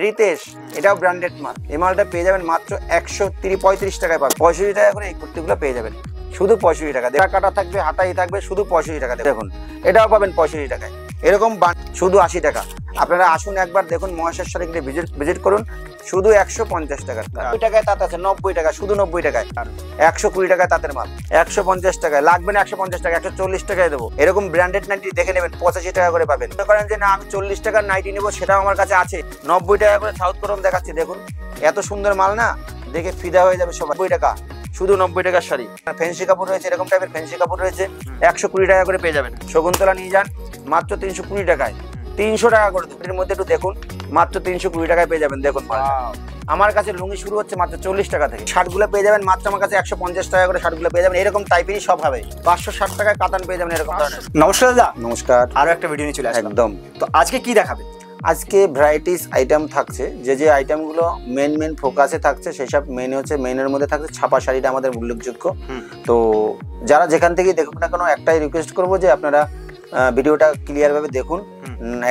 রিতেশ, এটাও ব্র্যান্ডেড মাল। এই মালটা পেয়ে যাবেন মাত্র 135 টাকায় পাবেন। 65 টাকা করে এই কুর্তিগুলো পেয়ে যাবেন, শুধু 65 টাকা। দেখা কাটা থাকবে, হাতাই থাকবে, শুধু 65 টাকা। দেখুন এটাও পাবেন 65 টাকায়। এরকম শুধু 80 টাকা। আপনারা আসুন একবার দেখুন, মহেশের সাথে ভিজিট করুন, শুধু 150 টাকা। 90 টাকায় তাঁত আছে, 90 টাকা, শুধু 90 টাকায়। 120 টাকায় তাঁতের মাল, 150 টাকায়। লাগবে না 150 টাকা, 140 টাকায় দেবো। এরকম ব্র্যান্ডেড নাইটি দেখে নেবেন, 85 টাকা করে পাবেন। মনে করেন যে না আমি 40 টাকার নাইটি নেবো, সেটাও আমার কাছে আছে। 90 টাকা করে সাউথ করম দেখাচ্ছি, দেখুন এত সুন্দর মাল না, দেখে ফিদা হয়ে যাবে সবাই। 90 টাকা, শুধু 90 টাকার শাড়ি। ফ্যান্সি কাপড় রয়েছে, এরকম টাইপের ফ্যান্সি কাপড় রয়েছে, 120 টাকা করে পেয়ে যাবেন। শকুন্তলা নিয়ে যান মাত্র 320 টাকায়, 300 টাকা করে। দুটির মধ্যে একটু দেখুন, মাত্র 320 টাকায় পেয়ে যাবেন। দেখুন আমার কাছে লুঙ্গি শুরু হচ্ছে মাত্র 40 টাকা থেকে। শার্টগুলো পেয়ে যাবেন মাত্র আমার কাছে 150 টাকা করে। শার্টগুলো পেয়ে যাবেন এরকম টাইপেরই সব হবে। 560 টাকায় কাতান পেয়ে যাবেন এরকম ধরনের। নমস্কার দাদা। নমস্কার, আরো একটা ভিডিও নিয়ে চলে আসলাম। একদম। তো আজকে কি দেখাবে? আজকে ভ্যারাইটিস আইটেম থাকছে, যে আইটেমগুলো মেন ফোকাসে থাকছে সেই সব মেনের মধ্যে থাকছে ছাপা শাড়িটা আমাদের উল্লেখযোগ্য। তো যারা যেখান থেকে দেখুন না কেন, একটাই রিকোয়েস্ট করবো যে আপনারা ভিডিওটা ক্লিয়ার ভাবে দেখুন,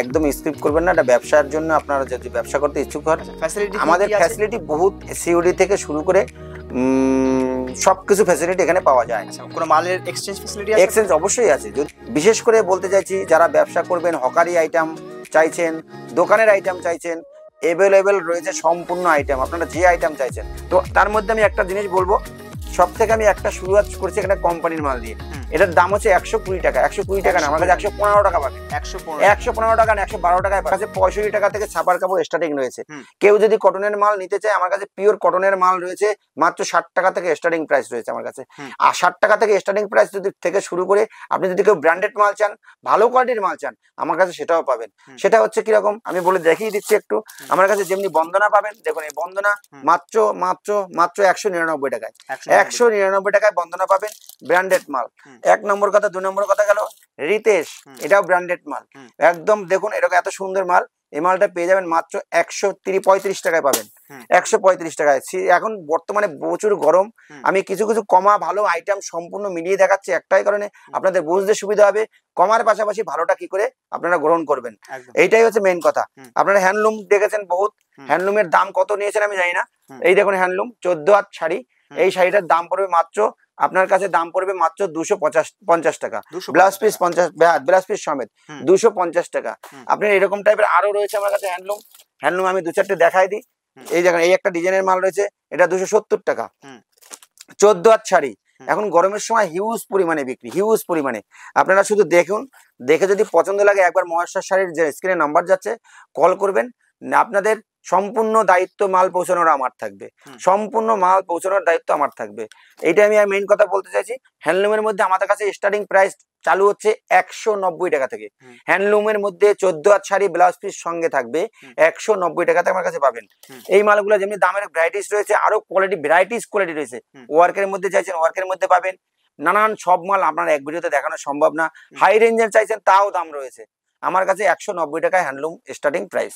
একদম স্কিপ করবেন না। এটা ব্যবসার জন্য, আপনারা যদি ব্যবসা করতে ইচ্ছুক হন, আমাদের ফ্যাসিলিটি বহুত, সিওডি থেকে শুরু করে সবকিছু ফ্যাসিলিটি এখানে পাওয়া যায়। কোনো মালের এক্সচেঞ্জ ফ্যাসিলিটি আছে? এক্সচেঞ্জ অবশ্যই আছে। বিশেষ করে বলতে চাইছি, যারা ব্যবসা করবেন, হকারি আইটেম চাইছেন, দোকানের আইটেম চাইছেন, অ্যাভেলেবেল রয়েছে সম্পূর্ণ আইটেম, আপনারা যে আইটেম চাইছেন। তো তার মধ্যে আমি একটা জিনিস বলবো, সব থেকে আমি একটা শুরুয়াত করছি একটা কোম্পানির মাল দিয়ে। এটার দাম হচ্ছে 120 টাকা। 120 টাকা না, আমার কাছে 115 টাকা পাবে। 115 টাকা না, 112 টাকায় পাবে। 65 টাকা থেকে ছাপার কাপড় স্টার্টিং রয়েছে। কেউ যদি কটনের মাল নিতে চায়, আমার কাছে পিওর কটনের মাল রয়েছে মাত্র 60 টাকা থেকে স্টার্টিং প্রাইস রয়েছে আমার কাছে। আর 60 টাকা থেকে স্টার্টিং প্রাইস যদি থেকে শুরু করে, আপনি যদি কেউ ব্র্যান্ডেড মাল চান, ভালো কোয়ালিটির মাল চান, আমার কাছে সেটাও পাবেন। সেটা হচ্ছে কিরকম আমি বলে দেখিয়ে দিচ্ছি একটু। আমার কাছে যেমনি বন্দনা পাবেন, দেখুন এই বন্দনা মাত্র 199 টাকায়। 199 টাকায় বন্দনা পাবেন, ব্র্যান্ডেড মাল। এক নম্বর কথা। 2 নম্বর কথা গেল রিতেশ, এটাও ব্র্যান্ডেড মাল। একদম দেখুন এরকম এত সুন্দর মাল। এই মালটা পেয়ে যাবেন মাত্র 135 টাকায় পাবেন। 135 টাকায়। এখন বর্তমানে প্রচুর গরম, আমি কিছু কমা ভালো আইটেম সম্পূর্ণ মিলিয়ে দেখাচ্ছি, একটাই কারণে আপনাদের বুঝতে সুবিধা হবে, কমার পাশাপাশি ভালোটা কি করে আপনারা গ্রহণ করবেন, এইটাই হচ্ছে মেইন কথা। আপনারা হ্যান্ডলুম দেখেছেন বহুত, হ্যান্ডলুমের দাম কত নিয়েছেন আমি জানি না। এই দেখুন হ্যান্ডলুম 14 হাত শাড়ি, এই শাড়িটার দাম পড়বে মাত্র, আপনার কাছে দাম পড়বে মাত্র 250 টাকা। ব্লাউজ পিস 50, ব্লাউজ পিস সমেত 250 টাকা। আপনার এরকম টাইপের আরো রয়েছে আমার কাছে হ্যান্ডলুম আমি 2-4টে দেখাই দিই। এই দেখেন এই একটা ডিজাইনের মাল রয়েছে, এটা 270 টাকা। 14 হাত শাড়ি, এখন গরমের সময় হিউজ পরিমাণে বিক্রি, হিউজ পরিমাণে। আপনারা শুধু দেখুন, দেখে যদি পছন্দ লাগে একবার মহেশ্বর শাড়ির যে স্ক্রিনে নাম্বার যাচ্ছে কল করবেন। আপনাদের সম্পূর্ণ দায়িত্ব মাল পৌঁছানোর আমার থাকবে, সম্পূর্ণ মাল পৌঁছানোর দায়িত্ব আমার থাকবে। এইটা আমি মেইন কথা বলতে চাইছি। হ্যান্ডলুমের মধ্যে আমাদের কাছে স্টার্টিং প্রাইস চালু হচ্ছে 190 টাকা থেকে। হ্যান্ডলুমের মধ্যে 14 হাত শাড়ি ব্লাউজ পিস সঙ্গে থাকবে 190 টাকাতে আমার কাছে পাবেন। এই মালগুলো যেমনি দামের ভ্যারাইটিস রয়েছে, আরো কোয়ালিটি কোয়ালিটি রয়েছে। ওয়ার্কের মধ্যে চাইছেন, ওয়ার্কের মধ্যে পাবেন। নানান সব মাল আপনার এক ভিডিওতে দেখানো সম্ভব না। হাই রেঞ্জের চাইছেন, তাও দাম রয়েছে আমার কাছে। 190 টাকায় হ্যান্ডলুম স্টার্টিং প্রাইস।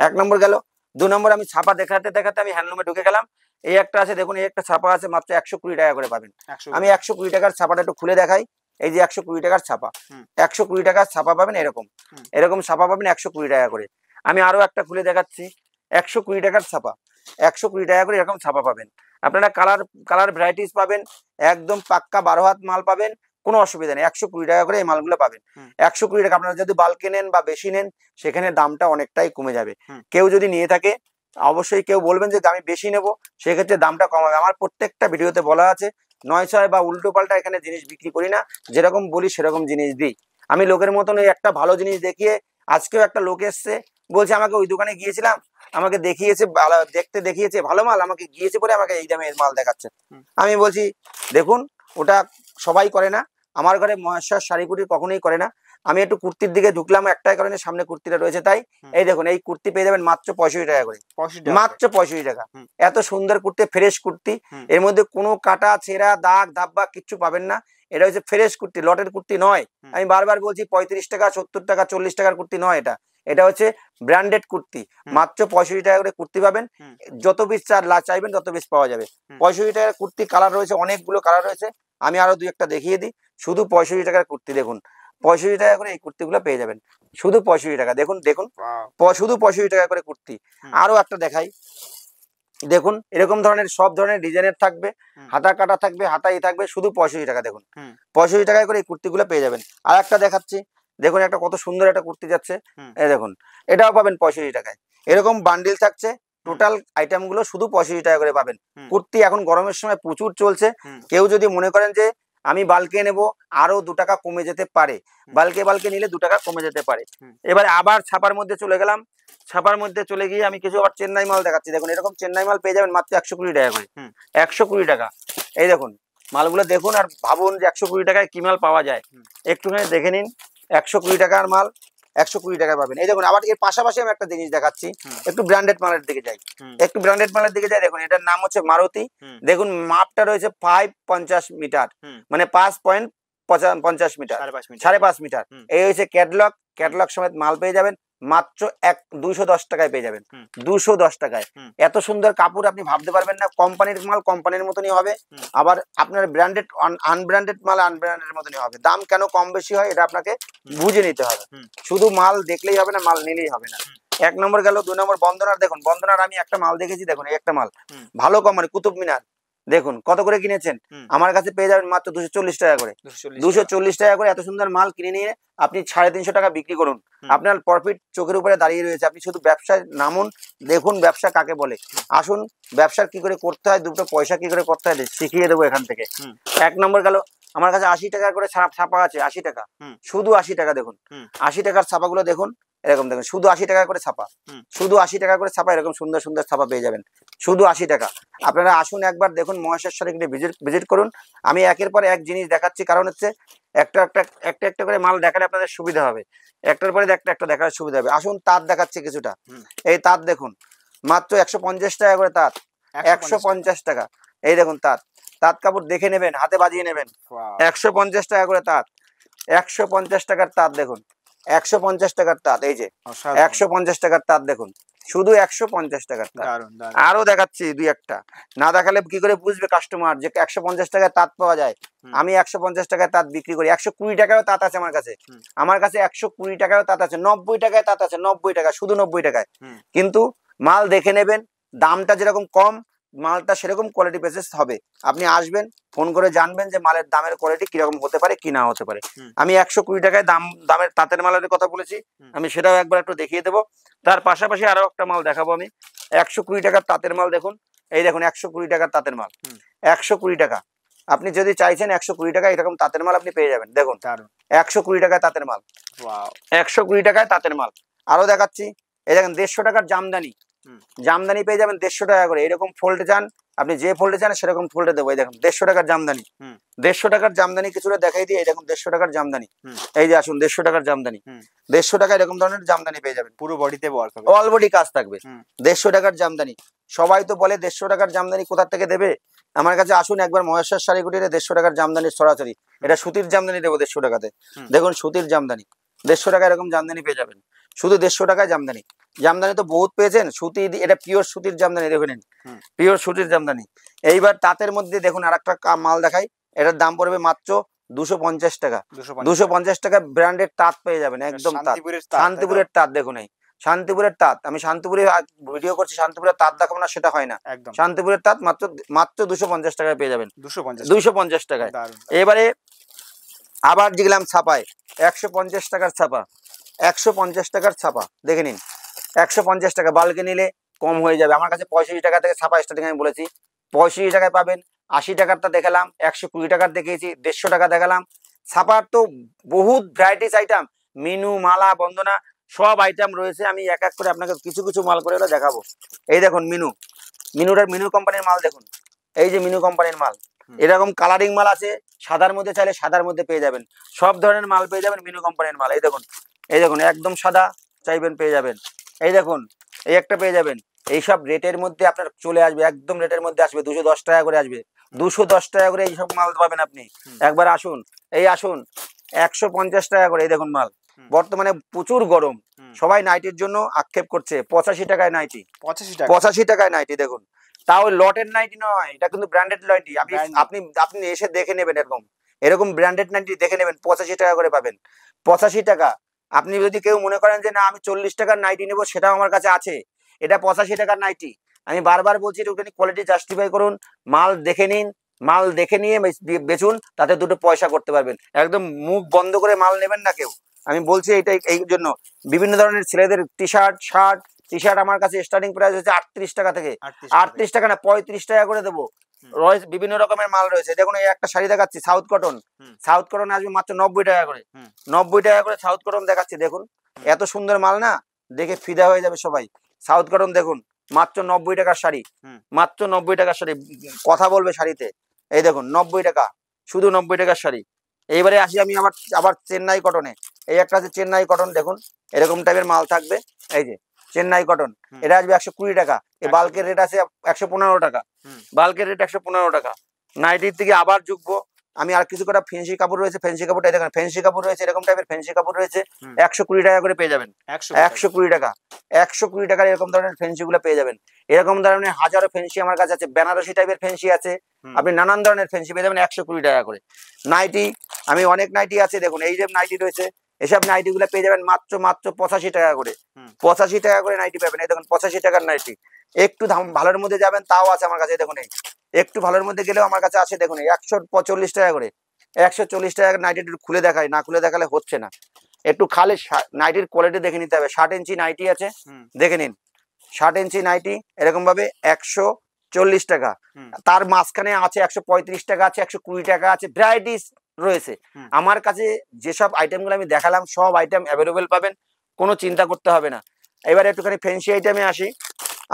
1 নম্বর গেল। 2 নম্বর আমি ছাপা দেখাতে আমি হ্যান্ডলুমে ঢুকে গেলাম। এই একটা আছে, দেখুন এই একটা ছাপা আছে, মাত্র 120 টাকা করে পাবেন। আমি 120 টাকার ছাপাটা একটু খুলে দেখাই। এই যে 120 টাকার ছাপা, 120 টাকার ছাপা পাবেন। এরকম ছাপা পাবেন 120 টাকা করে। আমি আরো একটা খুলে দেখাচ্ছি, 120 টাকার ছাপা, 120 টাকা করে এরকম ছাপা পাবেন। আপনারা কালার ভ্যারাইটিস পাবেন, একদম পাক্কা 12 হাত মাল পাবেন, কোনো অসুবিধা নেই। 120 টাকা করে এই মালগুলো পাবেন। 120 টাকা। আপনারা যদি বাল্কে নেন বা বেশি নেন, সেখানে দামটা অনেকটাই কমে যাবে। কেউ যদি নিয়ে থাকে, অবশ্যই কেউ বলবেন যে আমি বেশি নেবো, সেক্ষেত্রে দামটা কম হবে। আমার প্রত্যেকটা ভিডিওতে বলা আছে, 9-6 বা উল্টো পাল্টা এখানে জিনিস বিক্রি করি না, যেরকম বলি সেরকম জিনিস দিই। আমি লোকের মতন এই একটা ভালো জিনিস দেখিয়ে, আজকেও একটা লোক এসছে বলছে আমাকে ওই দোকানে গিয়েছিলাম, আমাকে দেখিয়েছে, দেখতে দেখিয়েছে ভালো মাল, আমাকে গিয়েছে পরে আমাকে এই দামে মাল দেখাচ্ছে। আমি বলছি দেখুন ওটা সবাই করে না, আমার ঘরে মহেশ্বর শাড়ি কুটির কখনোই করে না। আমি একটু কুর্তির দিকে ঢুকলাম একটাই কারণে, সামনে কুর্তিটা রয়েছে তাই। এই দেখুন এই কুর্তি পেয়ে যাবেন মাত্র 65 টাকা করে, মাত্র 65 টাকা। এত সুন্দর কুর্তি, ফ্রেশ কুর্তি, এর মধ্যে কোনো কাটা ছেঁড়া দাগ ধাব্বা কিচ্ছু পাবেন না। এটা হচ্ছে ফ্রেশ কুর্তি, লটের কুর্তি নয়। আমি বারবার বলছি 35 টাকা 70 টাকা 40 টাকার কুর্তি নয়, এটা হচ্ছে ব্র্যান্ডেড কুর্তি। মাত্র 65 টাকা করে কুর্তি পাবেন। যত পিস চাইবেন তত পিস পাওয়া যাবে। 65 টাকার কুর্তি কালার রয়েছে, অনেকগুলো কালার রয়েছে। আমি আরো 2-1টা দেখিয়ে দিই। শুধু 65 টাকার কুর্তি দেখুন, 65 টাকা করে এই কুর্তিগুলো পেয়ে যাবেন, শুধু 65 টাকা। দেখুন দেখুন, শুধু 65 টাকা করে কুর্তি। আরো একটা দেখাই, দেখুন এরকম ধরনের সব ধরনের ডিজাইনের থাকবে, হাতা কাটা থাকবে, হাতাই থাকবে, শুধু 65 টাকা। দেখুন 65 টাকা করে এই কুর্তিগুলো পেয়ে যাবেন। আর একটা দেখাচ্ছি, দেখুন একটা কত সুন্দর একটা কুর্তি যাচ্ছে, এই দেখুন এটাও পাবেন 65 টাকায়। এরকম বান্ডিল থাকছে, টোটাল আইটেম গুলো শুধু 65 টাকা করে পাবেন। কুর্তি এখন গরমের সময় প্রচুর চলছে, কেউ যদি মনে করেন যে আমি বালকে নেব, আরো 2 টাকা কমে যেতে পারে, বালকে নিলে 2 টাকা কমে যেতে পারে। এবারে আবার ছাপার মধ্যে চলে গেলাম, ছাপার মধ্যে চলে গিয়ে আমি কিছু আবার চেন্নাই মাল দেখাচ্ছি। দেখুন এরকম চেন্নাই মাল পেয়ে যাবেন মাত্র 120 টাকা করে, 120 টাকা। এই দেখুন মালগুলো দেখুন আর ভাবুন যে 120 টাকায় কি মাল পাওয়া যায়, একটুখানি দেখে নিন। 120 টাকার মাল 120 টাকা পাবেন। এই দেখুন আবার এর পাশাপাশি আমি একটা জিনিস দেখাচ্ছি, একটু ব্র্যান্ডেড মালের দিকে যাই, একটু ব্র্যান্ডেড মালের দিকে যাই। দেখুন এটার নাম হচ্ছে মারুতি। দেখুন মাপটা রয়েছে 550 মিটার, মানে 5.50 মিটার, 5.5 মিটার। এই হচ্ছে ক্যাটলগ, ক্যাটলগ সমেত মাল পেয়ে যাবেন মাত্র 210 টাকায় পেয়ে যাবেন, 210 টাকায়। এত সুন্দর কাপড় আপনি ভাবতে পারবেন না। কোম্পানির মাল কোম্পানির মতনই হবে, আবার আপনার ব্র্যান্ডেড আনব্র্যান্ডেড মাল আনব্র্যান্ডের মতনই হবে। দাম কেন কম বেশি হয় এটা আপনাকে বুঝে নিতে হবে, শুধু মাল দেখলেই হবে না, মাল নিলেই হবে না। 1 নম্বর গেল। 2 নম্বর বন্দনার। দেখুন বন্দনার আমি একটা মাল দেখেছি, দেখুন এই একটা মাল ভালো কোম্পানি, কুতুব মিনার। দেখুন কত করে কিনেছেন, আমার কাছে পেয়ে যাবেন মাত্র 240 টাকা করে, 240 টাকা করে। এত সুন্দর মাল কিনে নিয়ে আপনি 350 টাকা বিক্রি করুন, আপনার প্রফিট চোখের উপরে দাঁড়িয়ে রয়েছে। আপনি শুধু ব্যবসায় নামুন, দেখুন ব্যবসা কাকে বলে। আসুন ব্যবসা কি করে করতে হয়, দুটো পয়সা কি করে করতে হয় শিখিয়ে দেবো এখান থেকে। 1 নম্বর গেল, আমার কাছে 80 টাকা করে ছাপা আছে, 80 টাকা, শুধু 80 টাকা। দেখুন 80 টাকার ছাপাগুলো দেখুন, এরকম দেখুন শুধু 80 টাকা করে ছাপা, শুধু 80 টাকা করে ছাপা। এরকম সুন্দর সুন্দর ছাপা পেয়ে যাবেন শুধু 80 টাকা। আপনারা আসুন একবার দেখুন, মহেশ্বর গিয়ে ভিজিট করুন। আমি একের পর এক জিনিস দেখাচ্ছি, কারণ হচ্ছে একটা একটা করে মাল দেখালে আপনাদের সুবিধা হবে, একটার পরে একটা দেখার সুবিধা হবে। আসুন তাঁত দেখাচ্ছি কিছুটা, এই তাঁত দেখুন মাত্র 150 টাকা করে তাঁত, 150 টাকা। এই দেখুন তাঁত, তাঁত কাপড় দেখে নেবেন, হাতে বাজিয়ে নেবেন। 150 টাকা করে তাঁত, 150 টাকার তাঁত। দেখুন 150 টাকার তাঁত, এই যে 150 টাকার তাঁত দেখুন, শুধু 150 টাকার তাঁত। আরো দেখাচ্ছি দুই একটা, না দেখালে কি করে বুঝবে কাস্টমার যে 150 টাকায় তাঁত পাওয়া যায়। আমি 150 টাকায় তাঁত বিক্রি করি, 120 টাকায়ও তাঁত আছে আমার কাছে, আমার কাছে 120 টাকায়ও তাঁত আছে, 90 টাকায় তাঁত আছে, 90 টাকা, শুধু 90 টাকায়। কিন্তু মাল দেখে নেবেন, দামটা যেরকম কম, মালটা সেরকম কোয়ালিটি বেসিস হবে। আপনি আসবেন, ফোন করে জানবেন যে মালের দামের কোয়ালিটি কিরকম হতে পারে কি না হতে পারে। আমি 120 টাকায় দামের তাঁতের মালের কথা বলেছি, আমি সেটাও একবার একটু দেখিয়ে দেবো। তার পাশাপাশি আরো একটা মাল দেখাবো আমি, 120 টাকার তাঁতের মাল। দেখুন এই দেখুন 120 টাকার তাঁতের মাল, 120 টাকা। আপনি যদি চাইছেন 120 টাকা এরকম তাঁতের মাল আপনি পেয়ে যাবেন। দেখুন 120 টাকায় তাঁতের মাল, 120 টাকায় তাঁতের মাল। আরো দেখাচ্ছি, এই দেখেন 150 টাকার জামদানি, জামদানি পেয়ে যাবেন 150 টাকা করে। এরকম ফোল্ডে চান আপনি, যে ফোল্ডে চান সেরকম ফোল্ডে দেবো। এই দেখুন 150 টাকার জামদানি, 150 টাকার জামদানি কিছুটা দেখাই দিই। এই দেখুন 150 টাকার জামদানি, এই যে আসুন 150 টাকার জামদানি, 150 টাকা এরকম ধরনের জামদানি পেয়ে যাবেন, পুরো বডিতে অল বডি কাজ থাকবে। 150 টাকার জামদানি, সবাই তো বলে 150 টাকার জামদানি কোথা থেকে দেবে, আমার কাছে আসুন একবার মহেশ্বর শাড়িকুটিরে 150 টাকার জামদানি সরাসরি। এটা সুতির জামদানি দেবো 150 টাকাতে। দেখুন সুতির জামদানি 150 টাকা এরকম জামদানি পেয়ে যাবেন, শুধু 150 টাকায় জামদানি। জামদানি তো বহুত পেয়েছেন, সুতি, এটা পিওর সুতির জামদানি, দেখে নিন পিওর সুতির জামদানি। এইবার তাঁতের মধ্যে দেখুন আর একটা মাল দেখাই, এটার দাম পড়বে মাত্র 250 টাকা, 250 টাকা ব্র্যান্ডের তাঁত পেয়ে যাবেন, একদম তাঁত, শান্তিপুরের তাঁত। দেখুন এই শান্তিপুরের তাঁত, আমি শান্তিপুরে ভিডিও করছি, শান্তিপুরের তাঁত দেখাবো না সেটা হয় না, শান্তিপুরের তাঁত মাত্র 250 টাকায় পেয়ে যাবেন, 250 টাকায়। এবারে আবার গেলাম ছাপায়, 150 টাকার ছাপা, 150 টাকার ছাপা দেখে নিন, 150 টাকা। বালকে নিলে কম হয়ে যাবে, আমার কাছে 65 টাকা থেকে ছাপা স্টার্টিং আমি বলেছি, 65 টাকায় পাবেন। 80 টাকারটা দেখালাম, 120 টাকার দেখিয়েছি, 150 টাকা দেখালাম। ছাপার তো বহুত ভ্যারাইটিস আইটেম, মিনু, মালা, বন্দনা সব আইটেম রয়েছে। আমি এক এক করে আপনাকে কিছু কিছু মাল করে দেখাবো। এই দেখুন মিনু কোম্পানির মাল দেখুন, এই যে মিনু কোম্পানির মাল, এরকম কালারিং মাল আছে, সাদার মধ্যে চাইলে সাদার মধ্যে পেয়ে যাবেন, সব ধরনের মাল পেয়ে যাবেন মিনু কোম্পানির মাল। এই দেখুন একদম সাদা চাইবেন পেয়ে যাবেন, এই দেখুন এই একটা পেয়ে যাবেন। এইসব রেটের মধ্যে আপনার চলে আসবে, একদম রেটের মধ্যে আসবে, 210 টাকা করে আসবে, 210 টাকা করে এইসব মাল পাবেন আপনি। একবার আসুন, এই আসুন 150 টাকা করে। এই দেখুন মাল, বর্তমানে প্রচুর গরম, সবাই নাইটির জন্য আক্ষেপ করছে, 85 টাকায় নাইটি, 85 টাকায় নাইটি। দেখুন তাও লটের নাইটি নয়, এটা কিন্তু ব্র্যান্ডেড নাইটি। আপনি এসে দেখে নেবেন, এরকম ব্র্যান্ডেড নাইটি দেখে নেবেন, 85 টাকা করে পাবেন। 85 টাকা। আপনি যদি কেউ মনে করেন যে না আমি 40 টাকার নাইটি নেবো, সেটাও আমার কাছে আছে। এটা 85 টাকার নাইটি। আমি বারবার বলছি একটুখানি কোয়ালিটি জাস্টিফাই করুন, মাল দেখে নিন, মাল দেখে নিয়ে বেচুন, তাতে দুটো পয়সা করতে পারবেন। একদম মুখ বন্ধ করে মাল নেবেন না কেউ। আমি বলছি এইটাই এই জন্য। বিভিন্ন ধরনের ছেলেদের টি শার্ট আমার কাছে স্টার্টিং প্রাইস হচ্ছে 38 টাকা থেকে। 38 টাকা না, 35 টাকা করে দেবো। রয়েছে বিভিন্ন রকমের মাল রয়েছে। দেখুন এই একটা শাড়ি দেখাচ্ছি, সাউথ কটন আসবে মাত্র 90 টাকা করে। 90 টাকা করে সাউথ কটন দেখাচ্ছি। দেখুন এত সুন্দর মাল না, দেখে ফিদা হয়ে যাবে সবাই। সাউথ কটন দেখুন, মাত্র 90 টাকার শাড়ি, মাত্র 90 টাকার শাড়ি। কথা বলবে শাড়িতে। এই দেখুন 90 টাকা, শুধু 90 টাকার শাড়ি। এইবারে আসি আমি আবার চেন্নাই কটনে। এই একটা আছে চেন্নাই কটন, দেখুন এরকম টাইপের মাল থাকবে। এই যে চেন্নাই কটন, এটা আসবে 120 টাকা। এই বাল্কের রেট আছে 115 টাকা। বাল্কের রেট 115 টাকা। নাইটির থেকে আবার যুগবো আমি, আর কিছু কটা ফেন্সি কাপড় রয়েছে। ফেন্সি কাপড়টা দেখেন, ফেন্সি কাপড় রয়েছে, এরকম টাইপের ফেন্সি কাপড় রয়েছে। 120 টাকা করে পেয়ে যাবেন। 120 টাকা, 120 টাকার এরকম ধরনের ফেন্সি গুলো পেয়ে যাবেন। এরকম ধরনের হাজারো ফেন্সি আমার কাছে আছে। বেনারসি টাইপের ফেন্সি আছে, আপনি নানান ধরনের ফেন্সি পেয়ে যাবেন 120 টাকা করে। নাইটি, আমি অনেক নাইটি আছে। দেখুন এই যে নাইটি রয়েছে, এসব নাইটি গুলো পেয়ে যাবেন মাত্র 85 টাকা করে। 85 টাকা করে নাইটি পাবেন। এই দেখুন 85 টাকার নাইটি। একটু ভালোর মধ্যে যাবেন তাও আছে আমার কাছে। দেখুন এই একটু ভালোর মধ্যে গেলেও আমার কাছে আছে। দেখুন 145 টাকা করে। 140 টাকা নাইটি একটু খুলে দেখাই, না খুলে দেখালে হচ্ছে না। একটু খালি নাইটির কোয়ালিটি দেখে নিতে হবে। 60 ইঞ্চি নাইটি আছে, দেখে নিন। 60 ইঞ্চি নাইটি এরকম ভাবে 140 টাকা। তার মাঝখানে আছে 135 টাকা আছে, 120 টাকা আছে, ভ্যারাইটিস রয়েছে আমার কাছে। যেসব আইটেমগুলো আমি দেখালাম সব আইটেম অ্যাভেলেবেল পাবেন, কোনো চিন্তা করতে হবে না। এবারে একটুখানি ফ্যান্সি আইটেমে আসি।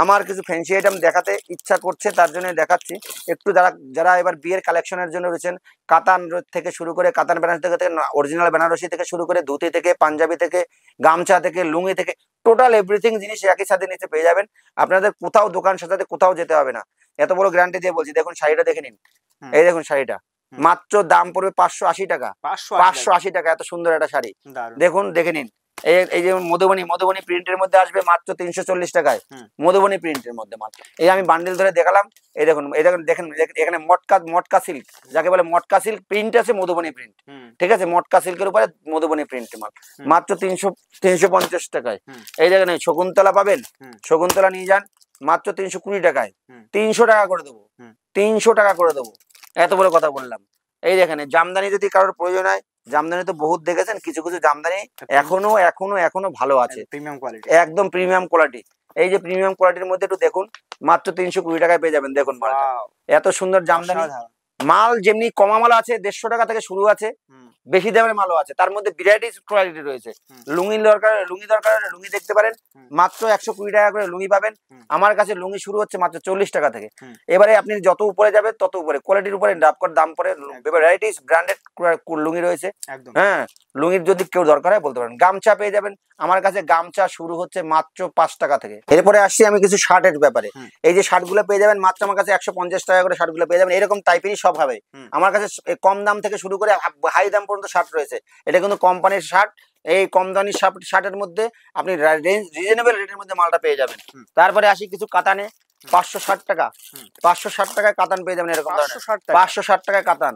আমার কিছু ফ্যান্সি আইটেম দেখাতে ইচ্ছা করছে, তার জন্য দেখাচ্ছি। একটু যারা এবার বিয়ের কালেকশনের জন্য রয়েছেন, কাতান থেকে শুরু করে, কাতান বেনারসি থেকে অরিজিনাল বেনারসি থেকে শুরু করে, ধুতি থেকে, পাঞ্জাবি থেকে, গামছা থেকে, লুঙ্গি থেকে, টোটাল এভরিথিং জিনিস একই সাথে নিচে পেয়ে যাবেন। আপনাদের কোথাও দোকান সাজাতে কোথাও যেতে হবে না, এত বড় গ্যারান্টি দিয়ে বলছি। দেখুন শাড়িটা দেখে নিন। এই দেখুন শাড়িটা মাত্র দাম পড়বে 580 টাকা। 580 টাকা, এত সুন্দর একটা শাড়ি। দেখুন দেখে নিন। এই যে মধুবনী প্রিন্টের মধ্যে আসবে মাত্র 340 টাকায়। মধুবনী প্রিন্টের মধ্যে মাল। এই আমি বান্ডিল ধরে দেখালাম। এই দেখুন দেখেন এখানে মটকা সিল্ক, যাকে বলে মটকা সিল্ক প্রিন্ট আছে, মধুবনী প্রিন্ট। ঠিক আছে, মটকা সিল্কের উপরে মধুবনী প্রিন্ট মাল, মাত্র 350 টাকায়। এই দেখেন শকুন্তলা পাবেন, শকুন্তলা নিয়ে যান মাত্র 320 টাকায়। 300 টাকা করে দেবো, 300 টাকা করে দেবো। এত বড় কথা বললাম। এই দেখেন জামদানি যদি কারোর প্রয়োজন হয়, জামদানি তো বহুত দেখেছেন, কিছু কিছু জামদানি এখনো ভালো আছে, প্রিমিয়াম কোয়ালিটি, একদম প্রিমিয়াম কোয়ালিটি। এই যে প্রিমিয়াম কোয়ালিটির মধ্যে একটু দেখুন, মাত্র 320 টাকায় পেয়ে যাবেন। দেখুন মাল, এত সুন্দর জামদানি মাল। যেমনি কমা মাল আছে 150 টাকা থেকে শুরু আছে, বেশি দামের মালও আছে, তার মধ্যে ভ্যারাইটিস কোয়ালিটি রয়েছে। লুঙ্গি দরকার লুঙ্গি দেখতে পারেন, মাত্র 120 টাকা করে লুঙ্গি পাবেন। আমার কাছে লুঙ্গি শুরু হচ্ছে মাত্র 40 টাকা থেকে। এবারে আপনি যত উপরে যাবেন তত উপরে কোয়ালিটির উপরে দাম পড়ে। ভ্যারাইটিস ব্র্যান্ডেড লুঙ্গি রয়েছে। হ্যাঁ, লুঙ্গির যদি কেউ দরকার হয় বলতে পারেন। গামছা পেয়ে যাবেন আমার কাছে, গামছা শুরু হচ্ছে মাত্র 5 টাকা থেকে। এরপরে আসছি আমি কিছু শার্টের ব্যাপারে। এই যে শার্টগুলো পেয়ে যাবেন মাত্র আমার কাছে 150 টাকা করে শার্টগুলো পেয়ে যাবেন। এরকম টাইপেরই সব হবে আমার কাছে। কম দাম থেকে শুরু করে হাই দাম পর্যন্ত শার্ট রয়েছে। এটা কিন্তু কোম্পানির শার্ট। এই কম দামি শার্টের মধ্যে আপনি রিজনেবল রেটের মধ্যে মালটা পেয়ে যাবেন। তারপরে আসি কিছু কাতানে। 560 টাকা, 560 টাকায় কাতান পেয়ে যাবেন। এরকম 560 টাকায় কাতান।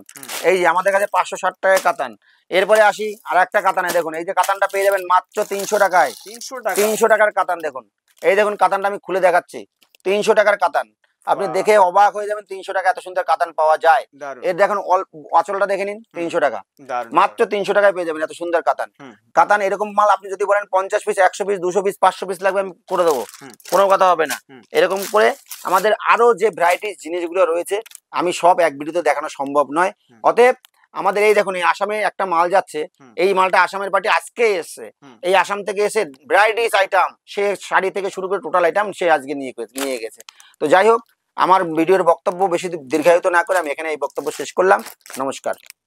এই যে আমাদের কাছে 560 টাকায় কাতান। এরপরে আসি আর একটা কাতানে। দেখুন এই যে কাতানটা পেয়ে যাবেন মাত্র 300 টাকায়। 300 টাকার কাতান। দেখুন এই দেখুন কাতানটা আমি খুলে দেখাচ্ছি। 300 টাকার কাতান, আপনি দেখে অবাক হয়ে যাবেন 300 টাকা এত সুন্দর কাতান পাওয়া যায়। এর দেখুন আঁচলটা দেখে নিন, 300 টাকা, মাত্র 300 টাকায় পেয়ে যাবেন এত সুন্দর কাতান। কাতান এরকম মাল আপনি যদি বলেন 50 পিস, 100 পিস, 200 পিস, 500 পিস লাগবে, আমি করে দেবো, কোনো কথা হবে না। এরকম করে আমাদের আরো যে ভ্যারাইটিস জিনিসগুলো রয়েছে আমি সব এক ভিডিওতে দেখানো সম্ভব নয়। অতএব আমাদের এই দেখুন এই আসামে একটা মাল যাচ্ছে, এই মালটা আসামের পার্টি আজকে এসছে। এই আসাম থেকে এসে ভ্যারাইটিস আইটেম, সে শাড়ি থেকে শুরু করে টোটাল আইটেম সে আজকে নিয়ে গেছে। তো যাই হোক, আমার ভিডিওর বক্তব্য বেশি দীর্ঘায়িত না করে আমি এখানে এই বক্তব্য শেষ করলাম। নমস্কার।